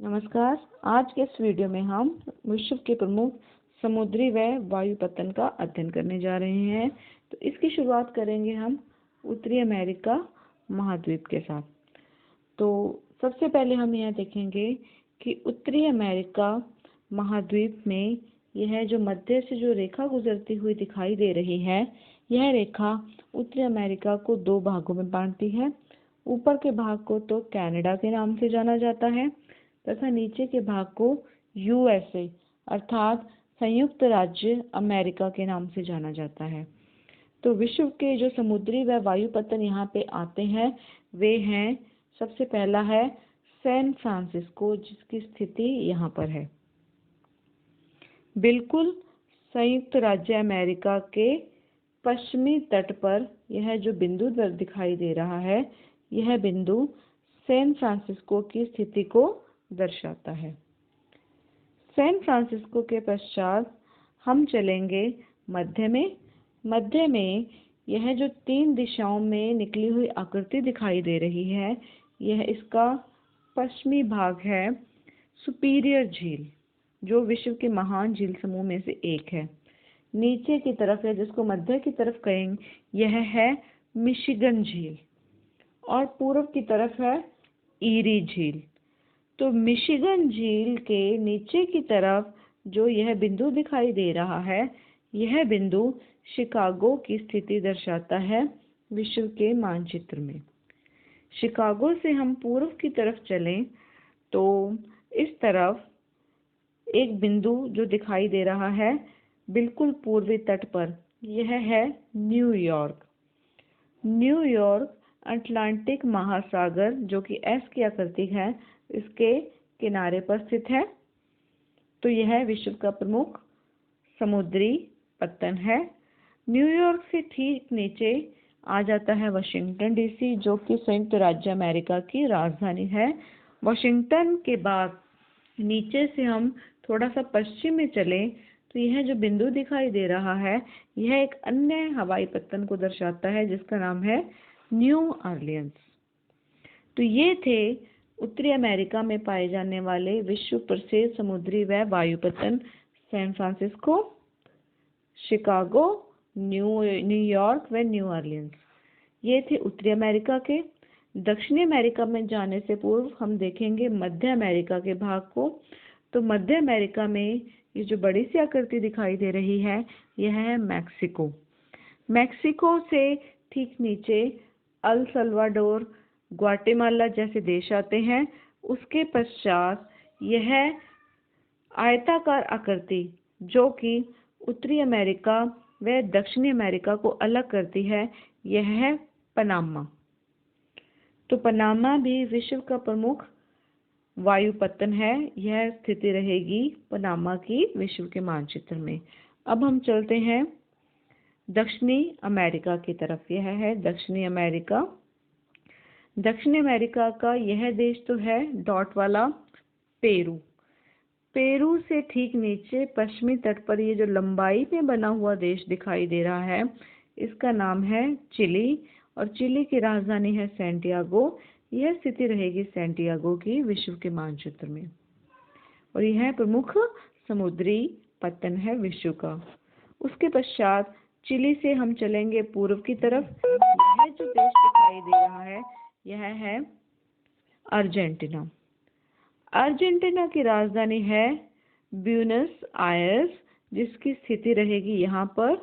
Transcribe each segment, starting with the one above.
नमस्कार। आज के इस वीडियो में हम विश्व के प्रमुख समुद्री व वायु पतन का अध्ययन करने जा रहे हैं। तो इसकी शुरुआत करेंगे हम उत्तरी अमेरिका महाद्वीप के साथ। तो सबसे पहले हम यह देखेंगे कि उत्तरी अमेरिका महाद्वीप में यह जो मध्य से जो रेखा गुजरती हुई दिखाई दे रही है, यह रेखा उत्तरी अमेरिका को दो भागों में बांटती है। ऊपर के भाग को तो कनाडा के नाम से जाना जाता है तथा नीचे के भाग को यूएसए अर्थात संयुक्त राज्य अमेरिका के नाम से जाना जाता है। तो विश्व के जो समुद्री व वायु पतन यहाँ पे आते हैं वे हैं, सबसे पहला है सैन फ्रांसिस्को, जिसकी स्थिति यहाँ पर है। बिल्कुल संयुक्त राज्य अमेरिका के पश्चिमी तट पर यह जो बिंदु दिखाई दे रहा है, यह बिंदु सैन फ्रांसिस्को की स्थिति को दर्शाता है। सैन फ्रांसिस्को के पश्चात हम चलेंगे मध्य में। मध्य में यह जो तीन दिशाओं में निकली हुई आकृति दिखाई दे रही है, यह इसका पश्चिमी भाग है। सुपीरियर झील जो विश्व के महान झील समूह में से एक है, नीचे की तरफ है जिसको मध्य की तरफ कहेंगे, यह है मिशिगन झील, और पूर्व की तरफ है ईरी झील। तो मिशिगन झील के नीचे की तरफ जो यह बिंदु दिखाई दे रहा है, यह बिंदु शिकागो की स्थिति दर्शाता है विश्व के मानचित्र में। शिकागो से हम पूर्व की तरफ चलें तो इस तरफ एक बिंदु जो दिखाई दे रहा है बिल्कुल पूर्वी तट पर, यह है न्यूयॉर्क। न्यूयॉर्क अटलांटिक महासागर जो कि एस की आकृति है, इसके किनारे पर स्थित है। तो यह विश्व का प्रमुख समुद्री पत्तन है। न्यूयॉर्क से ठीक नीचे आ जाता है वाशिंगटन डीसी, जो कि संयुक्त राज्य अमेरिका की राजधानी है। वाशिंगटन के बाद नीचे से हम थोड़ा सा पश्चिम में चलें तो यह जो बिंदु दिखाई दे रहा है, यह एक अन्य हवाई पत्तन को दर्शाता है जिसका नाम है न्यू ऑरलियंस। तो ये थे उत्तरी अमेरिका में पाए जाने वाले विश्व प्रसिद्ध समुद्री व वायु पतन। सैन फ्रांसिस्को, शिकागो, न्यूयॉर्क व न्यू ऑरलियंस, ये थे उत्तरी अमेरिका के। दक्षिणी अमेरिका में जाने से पूर्व हम देखेंगे मध्य अमेरिका के भाग को। तो मध्य अमेरिका में ये जो बड़ी सी आकृति दिखाई दे रही है, यह है मैक्सिको। मैक्सिको से ठीक नीचे अल सल्वाडोर, ग्वाटेमाला जैसे देश आते हैं। उसके पश्चात यह आयताकार आकृति जो कि उत्तरी अमेरिका व दक्षिणी अमेरिका को अलग करती है, यह है पनामा। तो पनामा भी विश्व का प्रमुख वायु पतन है। यह स्थिति रहेगी पनामा की विश्व के मानचित्र में। अब हम चलते हैं दक्षिणी अमेरिका की तरफ। यह है दक्षिणी अमेरिका। दक्षिणी अमेरिका का यह देश तो है डॉट वाला पेरू। पेरू से ठीक नीचे पश्चिमी तट पर ये जो लंबाई में बना हुआ देश दिखाई दे रहा है, इसका नाम है चिली, और चिली की राजधानी है सैंटियागो। यह स्थिति रहेगी सैंटियागो की विश्व के मानचित्र में, और यह प्रमुख समुद्री पत्तन है विश्व का। उसके पश्चात चिली से हम चलेंगे पूर्व की तरफ। यह जो देश दिखाई दे रहा है, यह है अर्जेंटीना। अर्जेंटीना की राजधानी है ब्यूनस आयर्स, जिसकी स्थिति रहेगी यहाँ पर।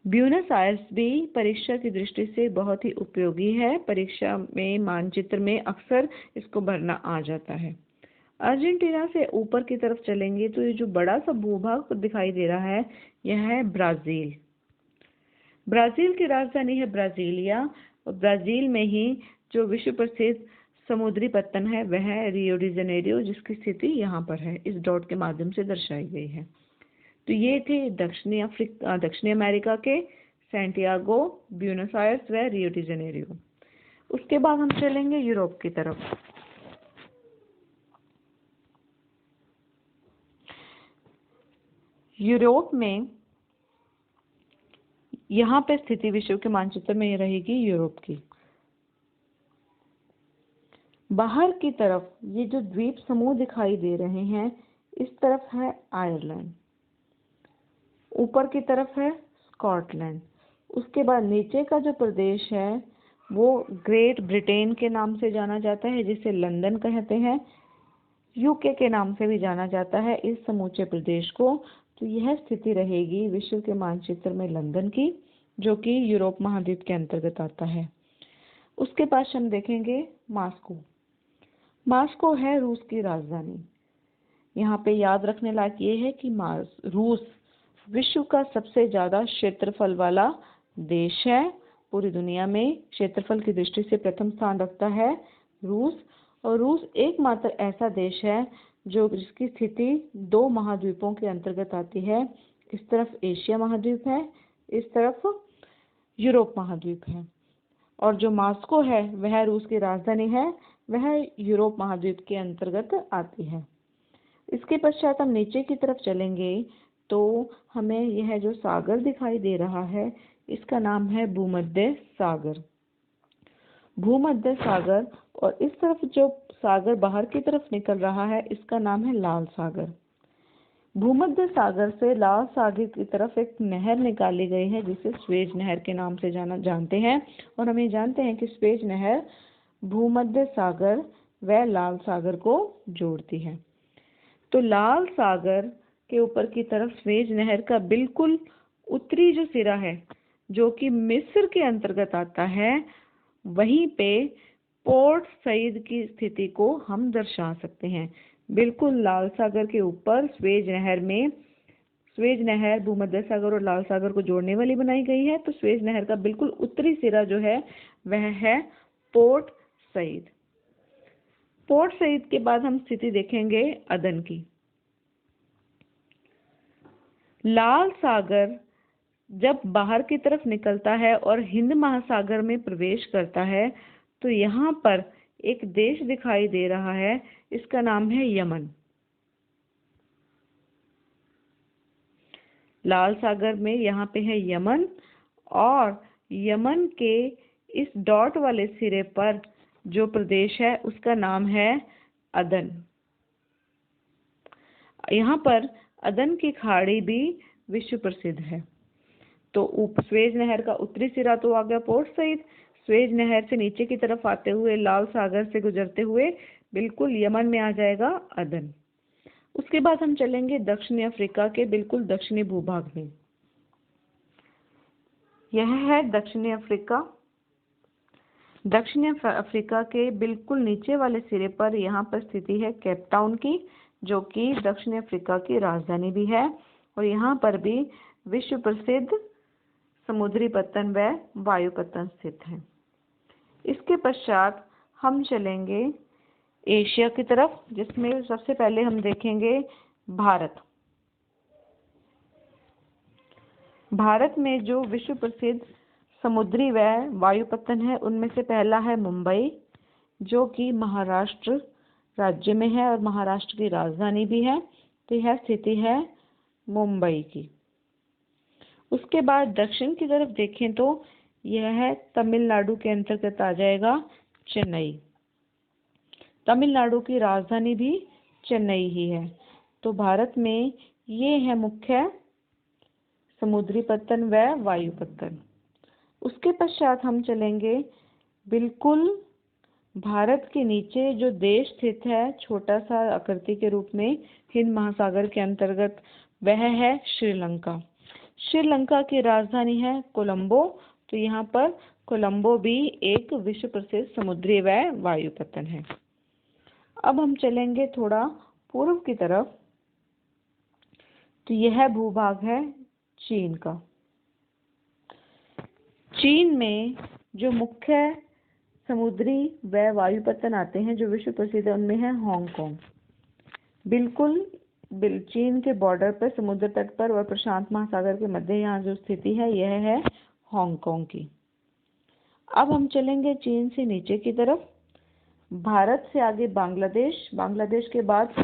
ब्यूनस आयर्स भी परीक्षा की दृष्टि से बहुत ही उपयोगी है। परीक्षा में मानचित्र में अक्सर इसको भरना आ जाता है। अर्जेंटीना से ऊपर की तरफ चलेंगे तो ये जो बड़ा सा भूभाग दिखाई दे रहा है, यह है ब्राजील। ब्राजील की राजधानी है ब्राजीलिया, और ब्राजील में ही जो विश्व प्रसिद्ध समुद्री पत्तन है वह है रियो डी जनेरियो, जिसकी स्थिति यहाँ पर है, इस डॉट के माध्यम से दर्शाई गई है। तो ये थे दक्षिणी अमेरिका के सैंटियागो, ब्यूनस आयर्स व रियो डी जनेरियो। उसके बाद हम चलेंगे यूरोप की तरफ। यूरोप में यहाँ पे स्थिति विश्व के मानचित्र में रहेगी यूरोप की। बाहर की तरफ ये जो द्वीप समूह दिखाई दे रहे हैं, इस तरफ है आयरलैंड, ऊपर की तरफ है स्कॉटलैंड। उसके बाद नीचे का जो प्रदेश है वो ग्रेट ब्रिटेन के नाम से जाना जाता है, जिसे लंदन कहते हैं। यूके के नाम से भी जाना जाता है इस समूचे प्रदेश को। तो यह स्थिति रहेगी विश्व के मानचित्र में लंदन की, जो कि यूरोप महाद्वीप के अंतर्गत आता है। उसके बाद हम देखेंगे मॉस्को। मॉस्को है रूस की राजधानी। यहाँ पे याद रखने लायक ये है कि रूस विश्व का सबसे ज्यादा क्षेत्रफल वाला देश है। पूरी दुनिया में क्षेत्रफल की दृष्टि से प्रथम स्थान रखता है रूस। और रूस एकमात्र ऐसा देश है जिसकी स्थिति 2 महाद्वीपों के अंतर्गत आती है। इस तरफ एशिया महाद्वीप है, इस तरफ यूरोप महाद्वीप है। और जो मॉस्को है वह रूस की राजधानी है, वह यूरोप महाद्वीप के अंतर्गत आती है। इसके पश्चात हम नीचे की तरफ चलेंगे तो हमें यह जो सागर दिखाई दे रहा है, इसका नाम है भूमध्य सागर। भूमध्य सागर। और इस तरफ जो सागर बाहर की तरफ निकल रहा है, इसका नाम है लाल सागर। भूमध्य सागर से लाल सागर की तरफ एक नहर निकाली गई है, जिसे स्वेज नहर के नाम से जानते हैं। और हम ये जानते हैं कि स्वेज नहर भूमध्य सागर व लाल सागर को जोड़ती है। तो लाल सागर के ऊपर की तरफ स्वेज नहर का बिल्कुल उत्तरी जो सिरा है, जो कि मिस्र के अंतर्गत आता है, वहीं पे पोर्ट सईद की स्थिति को हम दर्शा सकते हैं। बिल्कुल लाल सागर के ऊपर स्वेज नहर में, स्वेज नहर भूमध्य सागर और लाल सागर को जोड़ने वाली बनाई गई है। तो स्वेज नहर का बिल्कुल उत्तरी सिरा जो है वह है पोर्ट सईद। पोर्ट सईद के बाद हम स्थिति देखेंगे अदन की। लाल सागर जब बाहर की तरफ निकलता है और हिंद महासागर में प्रवेश करता है, तो यहाँ पर एक देश दिखाई दे रहा है, इसका नाम है यमन। लाल सागर में यहाँ पे है यमन, और यमन के इस डॉट वाले सिरे पर जो प्रदेश है उसका नाम है अदन। यहाँ पर अदन की खाड़ी भी विश्व प्रसिद्ध है। तो स्वेज नहर का उत्तरी सिरा तो आ गया पोर्ट सईद। स्वेज नहर से नीचे की तरफ आते हुए लाल सागर से गुजरते हुए बिल्कुल यमन में आ जाएगा अदन। उसके बाद हम चलेंगे दक्षिणी अफ्रीका के बिल्कुल दक्षिणी भूभाग में। यह है दक्षिणी अफ्रीका। दक्षिणी अफ्रीका के बिल्कुल नीचे वाले सिरे पर यहाँ पर स्थिति है केप टाउन की, जो कि दक्षिणी अफ्रीका की राजधानी भी है। और यहाँ पर भी विश्व प्रसिद्ध समुद्री पत्तन व वायु पत्तन स्थित है। इसके पश्चात हम चलेंगे एशिया की तरफ, जिसमें सबसे पहले हम देखेंगे भारत। भारत में जो विश्व प्रसिद्ध समुद्री व वायु पत्तन है, उनमें से पहला है मुंबई, जो कि महाराष्ट्र राज्य में है और महाराष्ट्र की राजधानी भी है। तो यह स्थिति है मुंबई की। उसके बाद दक्षिण की तरफ देखें तो यह है तमिलनाडु के अंतर्गत आ जाएगा चेन्नई। तमिलनाडु की राजधानी भी चेन्नई ही है। तो भारत में ये है मुख्य समुद्री पत्तन व वायु पत्तन। उसके पश्चात हम चलेंगे बिल्कुल भारत के नीचे जो देश स्थित है छोटा सा आकृति के रूप में हिंद महासागर के अंतर्गत, वह है श्रीलंका। श्रीलंका की राजधानी है कोलंबो। तो यहाँ पर कोलंबो भी एक विश्व प्रसिद्ध समुद्री व वायु पत्तन है। अब हम चलेंगे थोड़ा पूर्व की तरफ। तो यह भूभाग है चीन का। चीन में जो मुख्य समुद्री व वायु पत्तन आते हैं जो विश्व प्रसिद्ध है, उनमें है हांगकांग। बिल्कुल चीन के बॉर्डर पर, समुद्र तट पर और प्रशांत महासागर के मध्य यहाँ जो स्थिति है, यह है हांगकांग की। अब हम चलेंगे चीन से नीचे की तरफ। भारत से आगे बांग्लादेश, बांग्लादेश के बाद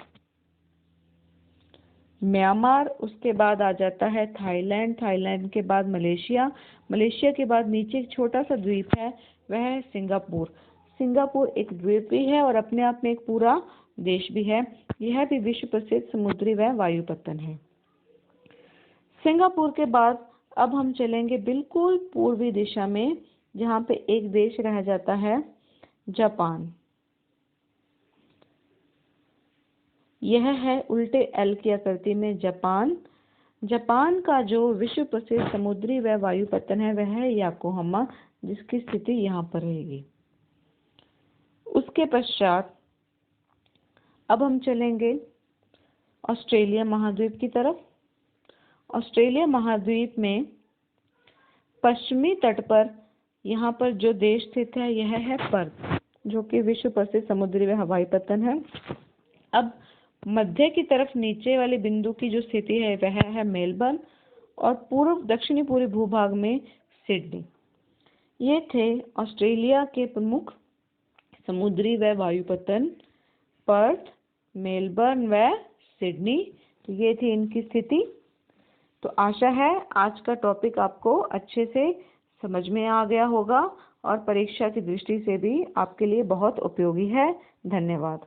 म्यांमार, उसके बाद आ जाता है थाईलैंड, थाईलैंड के बाद मलेशिया, मलेशिया के बाद नीचे एक छोटा सा द्वीप है, वह है सिंगापुर। सिंगापुर एक द्वीप भी है और अपने आप में एक पूरा देश भी है। यह भी विश्व प्रसिद्ध समुद्री व वायुपत्तन है। सिंगापुर के बाद अब हम चलेंगे बिल्कुल पूर्वी दिशा में, जहाँ पे एक देश रह जाता है जापान। यह है उल्टे एल की आकृति में जापान। जापान का जो विश्व प्रसिद्ध समुद्री व वायुपत्तन है वह है योकोहामा, जिसकी स्थिति यहाँ पर रहेगी। उसके पश्चात अब हम चलेंगे ऑस्ट्रेलिया महाद्वीप की तरफ। ऑस्ट्रेलिया महाद्वीप में पश्चिमी तट पर यहाँ पर जो देश स्थित है यह है पर्थ, जो कि विश्व प्रसिद्ध समुद्री व हवाई पत्तन है। अब मध्य की तरफ नीचे वाले बिंदु की जो स्थिति है वह है मेलबर्न, और पूर्व दक्षिणी पूर्वी भूभाग में सिडनी। ये थे ऑस्ट्रेलिया के प्रमुख समुद्री व वायुपत्तन, पर्थ, मेलबर्न व सिडनी। तो ये थी इनकी स्थिति। तो आशा है आज का टॉपिक आपको अच्छे से समझ में आ गया होगा और परीक्षा की दृष्टि से भी आपके लिए बहुत उपयोगी है। धन्यवाद।